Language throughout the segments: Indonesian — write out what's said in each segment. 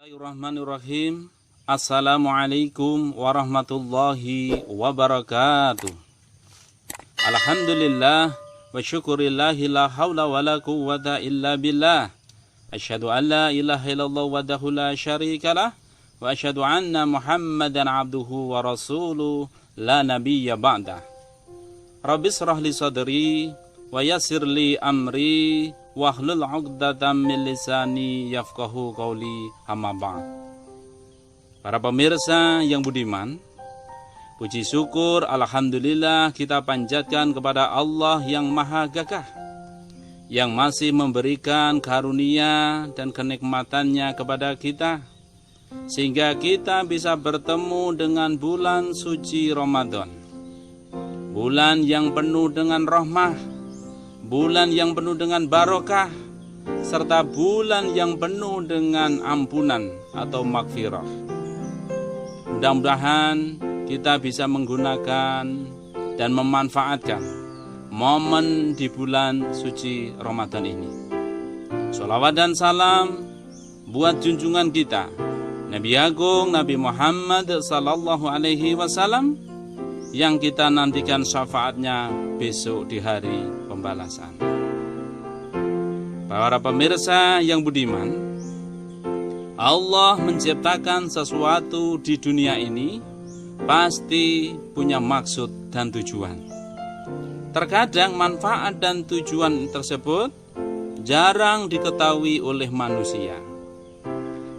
Bismillahirrahmanirrahim. Assalamualaikum warahmatullahi wabarakatuh. Alhamdulillah wa syukurillahi la hawla wa la quwwata illa billah. Asyhadu an la ilaha illallah wahdahu la syarikalah wa asyhadu anna Muhammadan abduhu wa rasuluh la nabiyya ba'dah. Rabbi shrah li sadri wa yassir li amri wahlul 'uqdatam min lisani yafqahu qauli, amma ba'd. Para pemirsa yang budiman, puji syukur alhamdulillah kita panjatkan kepada Allah yang maha gagah, yang masih memberikan karunia dan kenikmatannya kepada kita, sehingga kita bisa bertemu dengan bulan suci Ramadan, bulan yang penuh dengan rahmah, bulan yang penuh dengan barokah, serta bulan yang penuh dengan ampunan atau maghfirah. Mudah-mudahan kita bisa menggunakan dan memanfaatkan momen di bulan suci Ramadan ini. Sholawat dan salam buat junjungan kita, Nabi Agung Nabi Muhammad sallallahu alaihi wasallam, yang kita nantikan syafaatnya besok di hari pembalasan. Para pemirsa yang budiman, Allah menciptakan sesuatu di dunia ini pasti punya maksud dan tujuan. Terkadang manfaat dan tujuan tersebut jarang diketahui oleh manusia,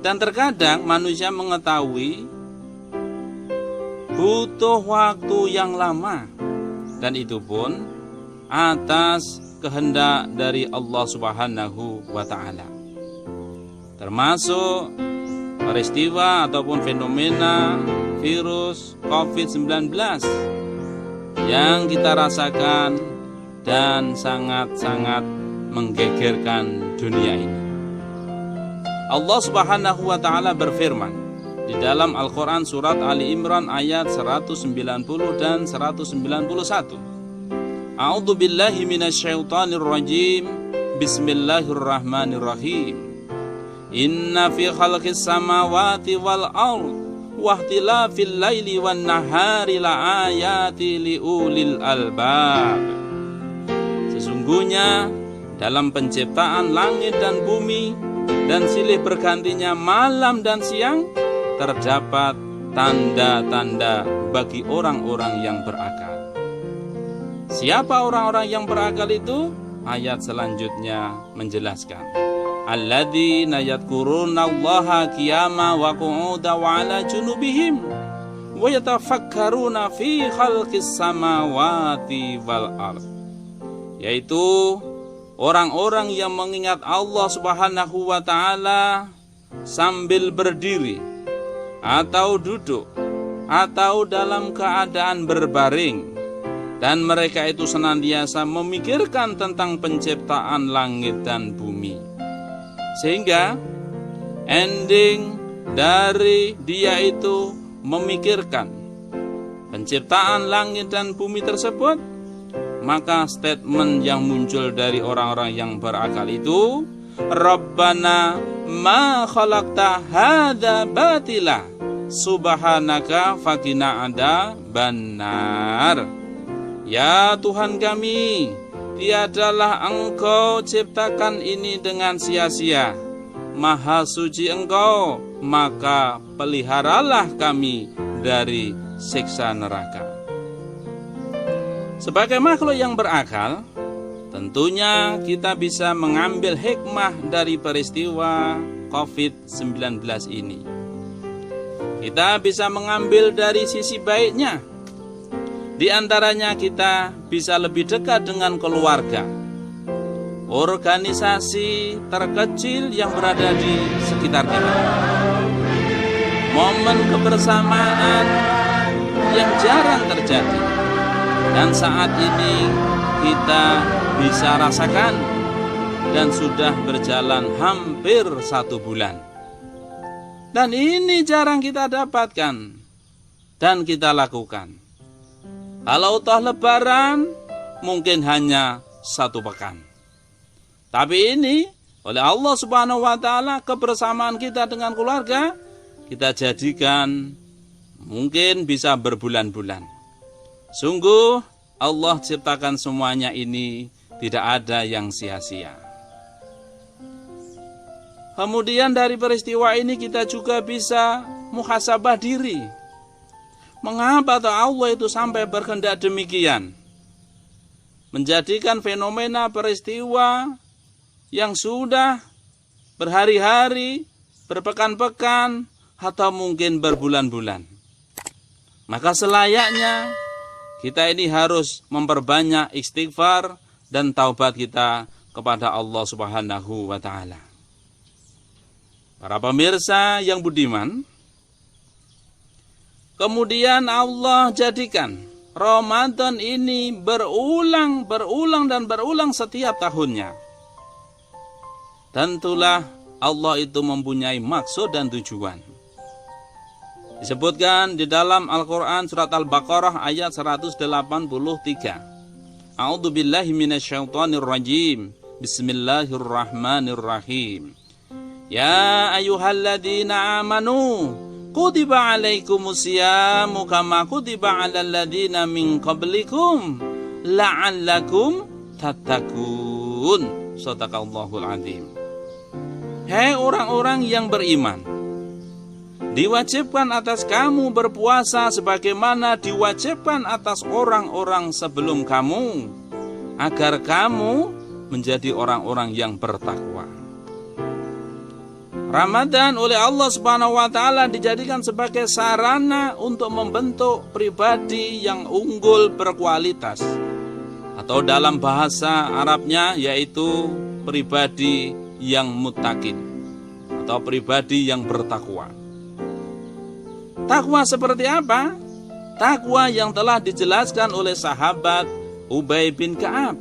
dan terkadang manusia mengetahui butuh waktu yang lama, dan itu pun atas kehendak dari Allah Subhanahu wa ta'ala. Termasuk peristiwa ataupun fenomena virus COVID-19 yang kita rasakan dan sangat-sangat menggegerkan dunia ini. Allah Subhanahu wa ta'ala berfirman di dalam Al-Quran surat Ali Imran ayat 190 dan 191. A'udzu billahi minasyaitonir rajim. Bismillahirrahmanirrahim. Inna fi khalqis samawati wal ard wa ikhtilafil laili wan nahari la ayati liulil albab. Sesungguhnya dalam penciptaan langit dan bumi dan silih bergantinya malam dan siang terdapat tanda-tanda bagi orang-orang yang berakal. Siapa orang-orang yang berakal itu? Ayat selanjutnya menjelaskan, alladzina yadhkurunallaha qiyama wa qu'udan wa 'ala junubihim wa yatafakkaruna fi khalqis samawati wal ard. Yaitu orang-orang yang mengingat Allah Subhanahu wa ta'ala sambil berdiri atau duduk atau dalam keadaan berbaring, dan mereka itu senantiasa memikirkan tentang penciptaan langit dan bumi, sehingga ending dari dia itu memikirkan penciptaan langit dan bumi tersebut, maka statement yang muncul dari orang-orang yang berakal itu, Rabbana ma khalaqta hadza batila subhanaka faqina adzabannar. Ya Tuhan kami, tiadalah Engkau ciptakan ini dengan sia-sia. Maha suci Engkau, maka peliharalah kami dari siksa neraka. Sebagai makhluk yang berakal, tentunya kita bisa mengambil hikmah dari peristiwa COVID-19 ini. Kita bisa mengambil dari sisi baiknya. Di antaranya kita bisa lebih dekat dengan keluarga, organisasi terkecil yang berada di sekitar kita. Momen kebersamaan yang jarang terjadi, dan saat ini kita bisa rasakan dan sudah berjalan hampir 1 bulan. Dan ini jarang kita dapatkan dan kita lakukan. Kalau toh lebaran mungkin hanya 1 pekan. Tapi ini oleh Allah Subhanahu wa taala, kebersamaan kita dengan keluarga kita jadikan mungkin bisa berbulan-bulan. Sungguh Allah ciptakan semuanya ini tidak ada yang sia-sia. Kemudian dari peristiwa ini kita juga bisa muhasabah diri. Mengapa Allah itu sampai berkehendak demikian? Menjadikan fenomena peristiwa yang sudah berhari-hari, berpekan-pekan, atau mungkin berbulan-bulan. Maka selayaknya kita ini harus memperbanyak istighfar dan taubat kita kepada Allah Subhanahu wa taala. Para pemirsa yang budiman, kemudian Allah jadikan Ramadan ini berulang setiap tahunnya. Tentulah Allah itu mempunyai maksud dan tujuan. Disebutkan di dalam Al-Quran surat Al-Baqarah ayat 183. A'udzubillahi minasyaitonirrajim. Bismillahirrahmanirrahim. Ya ayyuhalladzina amanu kutiba alaikumusyamu kama kutiba alal ladzina min qablikum la'allakum tattaqun. Shadaqallahul azim. Hei orang-orang yang beriman, diwajibkan atas kamu berpuasa sebagaimana diwajibkan atas orang-orang sebelum kamu, agar kamu menjadi orang-orang yang bertakwa. Ramadan oleh Allah Subhanahu wa taala dijadikan sebagai sarana untuk membentuk pribadi yang unggul berkualitas, atau dalam bahasa Arabnya yaitu pribadi yang muttaqin atau pribadi yang bertakwa. Takwa seperti apa? Takwa yang telah dijelaskan oleh sahabat Ubay bin Ka'ab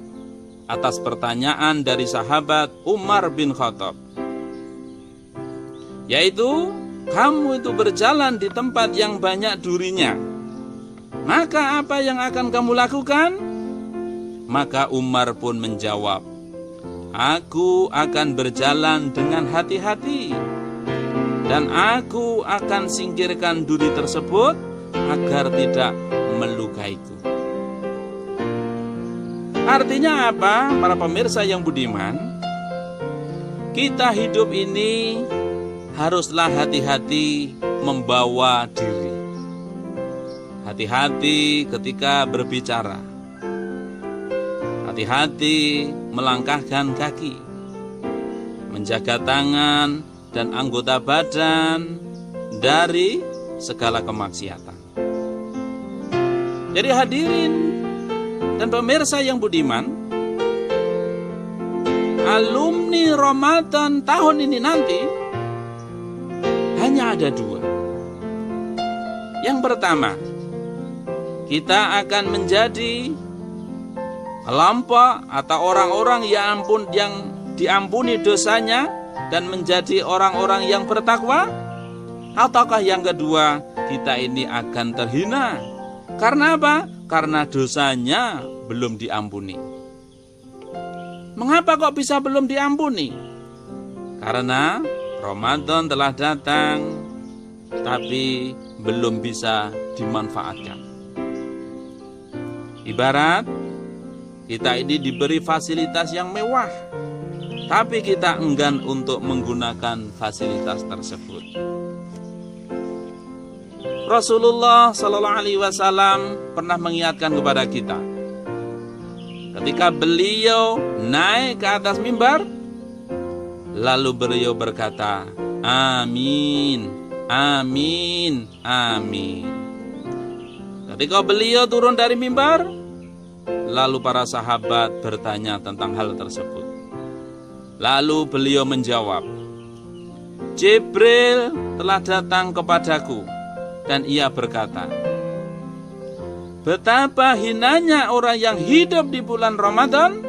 atas pertanyaan dari sahabat Umar bin Khattab, yaitu kamu itu berjalan di tempat yang banyak durinya, maka apa yang akan kamu lakukan? Maka Umar pun menjawab, aku akan berjalan dengan hati-hati dan aku akan singkirkan duri tersebut agar tidak melukaiku. Artinya apa, para pemirsa yang budiman? Kita hidup ini haruslah hati-hati membawa diri. Hati-hati ketika berbicara. Hati-hati melangkahkan kaki. Menjaga tangan dan anggota badan dari segala kemaksiatan. Jadi hadirin dan pemirsa yang budiman, alumni Ramadan tahun ini nanti hanya ada dua. Yang pertama, kita akan menjadi kelompok atau orang-orang yang diampuni dosanya dan menjadi orang-orang yang bertakwa. Ataukah yang kedua, kita ini akan terhina. Karena apa? Karena dosanya belum diampuni. Mengapa kok bisa belum diampuni? Karena Ramadan telah datang, tapi belum bisa dimanfaatkan. Ibarat kita ini diberi fasilitas yang mewah, tapi kita enggan untuk menggunakan fasilitas tersebut. Rasulullah Sallallahu Alaihi Wasallam pernah mengingatkan kepada kita, ketika beliau naik ke atas mimbar, lalu beliau berkata, amin, amin, amin. Ketika beliau turun dari mimbar, lalu para sahabat bertanya tentang hal tersebut. Lalu beliau menjawab, Jibril telah datang kepadaku dan ia berkata, betapa hinanya orang yang hidup di bulan Ramadan,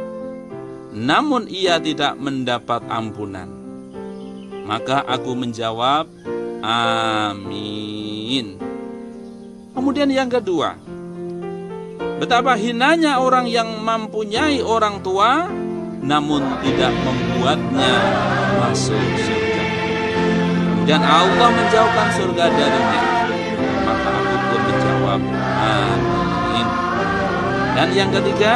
namun ia tidak mendapat ampunan. Maka aku menjawab, amin. Kemudian yang kedua, betapa hinanya orang yang mempunyai orang tua, namun tidak membuatnya masuk surga. Dan Allah menjauhkan surga darinya. Maka aku pun menjawab amin. Dan yang ketiga,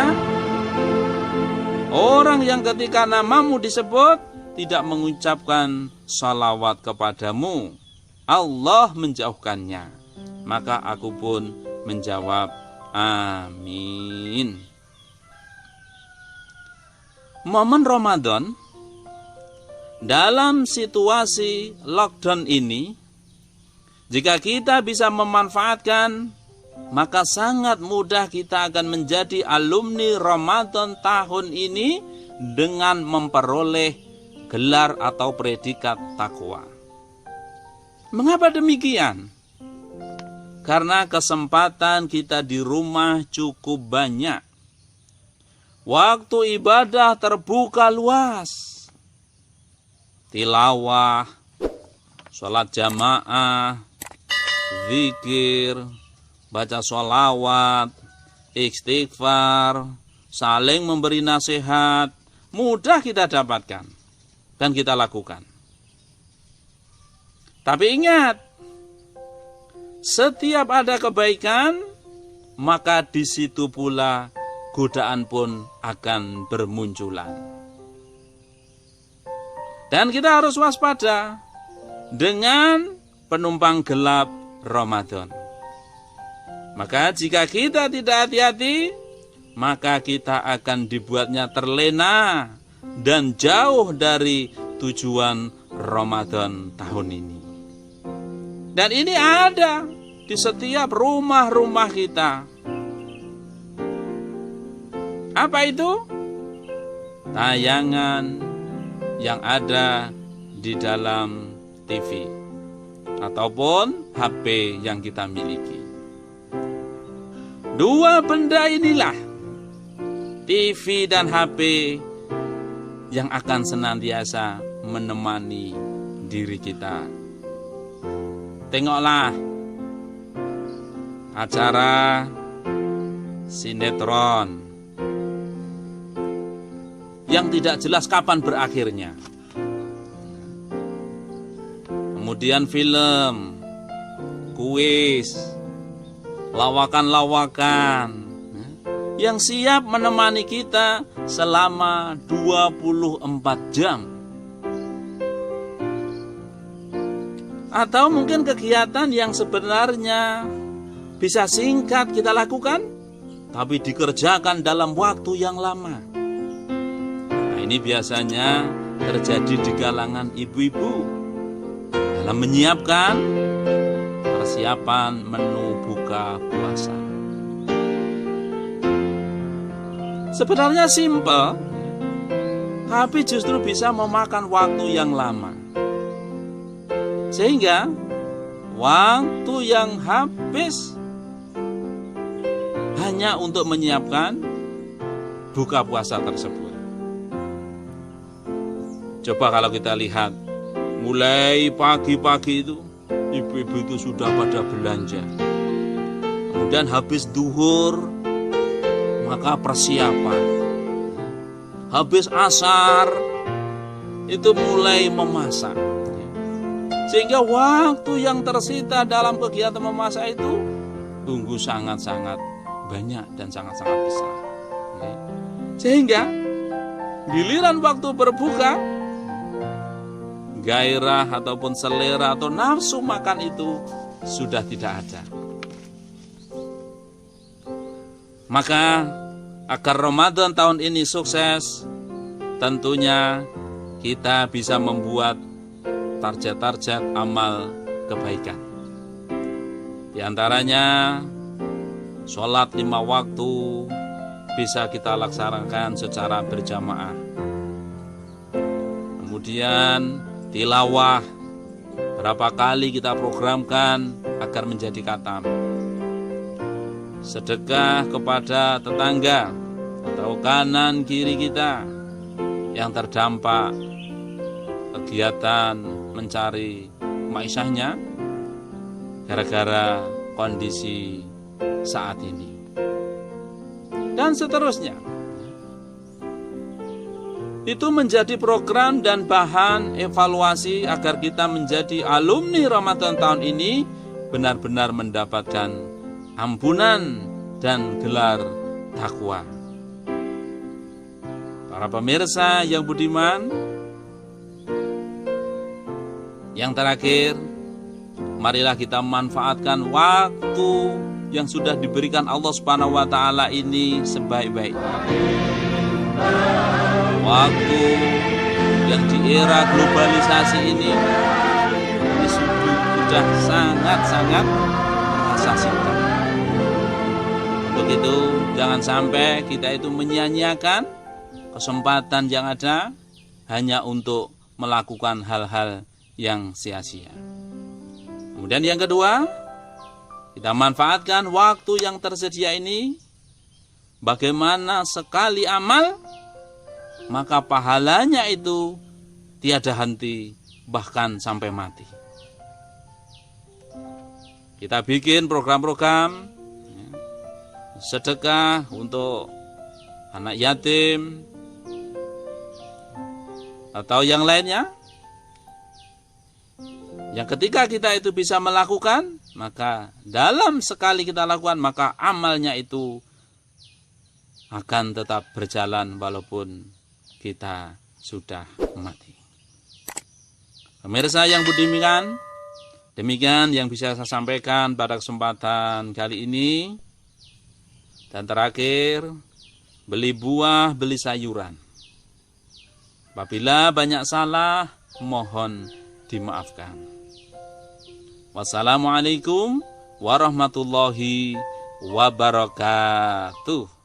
orang yang ketika namamu disebut tidak mengucapkan salawat kepadamu, Allah menjauhkannya. Maka aku pun menjawab amin. Momen Ramadan dalam situasi lockdown ini, jika kita bisa memanfaatkan, maka sangat mudah kita akan menjadi alumni Ramadan tahun ini dengan memperoleh gelar atau predikat takwa. Mengapa demikian? Karena kesempatan kita di rumah cukup banyak. Waktu ibadah terbuka luas. Tilawah, sholat jamaah, zikir, baca sholawat, istighfar, saling memberi nasihat, mudah kita dapatkan dan kita lakukan. Tapi ingat, setiap ada kebaikan, maka di situ pula godaan pun akan bermunculan. Dan kita harus waspada dengan penumpang gelap Ramadan. Maka jika kita tidak hati-hati, maka kita akan dibuatnya terlena dan jauh dari tujuan Ramadan tahun ini. Dan ini ada di setiap rumah-rumah kita. Apa itu? Tayangan yang ada di dalam TV ataupun HP yang kita miliki. Dua benda inilah, TV dan HP, yang akan senantiasa menemani diri kita. Tengoklah acara sinetron yang tidak jelas kapan berakhirnya. Kemudian film, kuis, lawakan-lawakan yang siap menemani kita selama 24 jam. Atau mungkin kegiatan yang sebenarnya bisa singkat kita lakukan, tapi dikerjakan dalam waktu yang lama. Ini biasanya terjadi di kalangan ibu-ibu dalam menyiapkan persiapan menu buka puasa. Sebenarnya simpel, tapi justru bisa memakan waktu yang lama. Sehingga waktu yang habis hanya untuk menyiapkan buka puasa tersebut. Coba kalau kita lihat, mulai pagi-pagi itu, ibu-ibu itu sudah pada belanja. Kemudian habis duhur, maka persiapan. Habis asar, itu mulai memasak. Sehingga waktu yang tersita dalam kegiatan memasak itu, sungguh sangat-sangat banyak dan sangat-sangat besar. Sehingga, giliran waktu berbuka, gairah ataupun selera atau nafsu makan itu sudah tidak ada. Maka agar Ramadan tahun ini sukses, tentunya kita bisa membuat target-target amal kebaikan. Di antaranya sholat 5 waktu bisa kita laksanakan secara berjamaah. Kemudian tilawah berapa kali kita programkan agar menjadi khatam. Sedekah kepada tetangga atau kanan kiri kita yang terdampak kegiatan mencari maishahnya gara-gara kondisi saat ini. Dan seterusnya. itu menjadi program dan bahan evaluasi agar kita menjadi alumni Ramadan tahun ini benar-benar mendapatkan ampunan dan gelar takwa. Para pemirsa yang budiman, yang terakhir, marilah kita manfaatkan waktu yang sudah diberikan Allah Subhanahu wa taala ini sebaik-baiknya. Waktu yang di era globalisasi ini sudah sangat-sangat mengasah-asahkan. Untuk itu jangan sampai kita itu menyia-nyiakan kesempatan yang ada hanya untuk melakukan hal-hal yang sia-sia. Kemudian yang kedua, kita manfaatkan waktu yang tersedia ini. Bagaimana sekali amal, maka pahalanya itu tiada henti, bahkan sampai mati. Kita bikin program-program sedekah untuk anak yatim atau yang lainnya, yang ketika kita itu bisa melakukan, maka dalam sekali kita lakukan, maka amalnya itu akan tetap berjalan walaupun kita sudah mati. Pemirsa yang budiman, demikian yang bisa saya sampaikan pada kesempatan kali ini. Dan terakhir, beli buah, beli sayuran. Apabila banyak salah, mohon dimaafkan. Wassalamualaikum warahmatullahi wabarakatuh.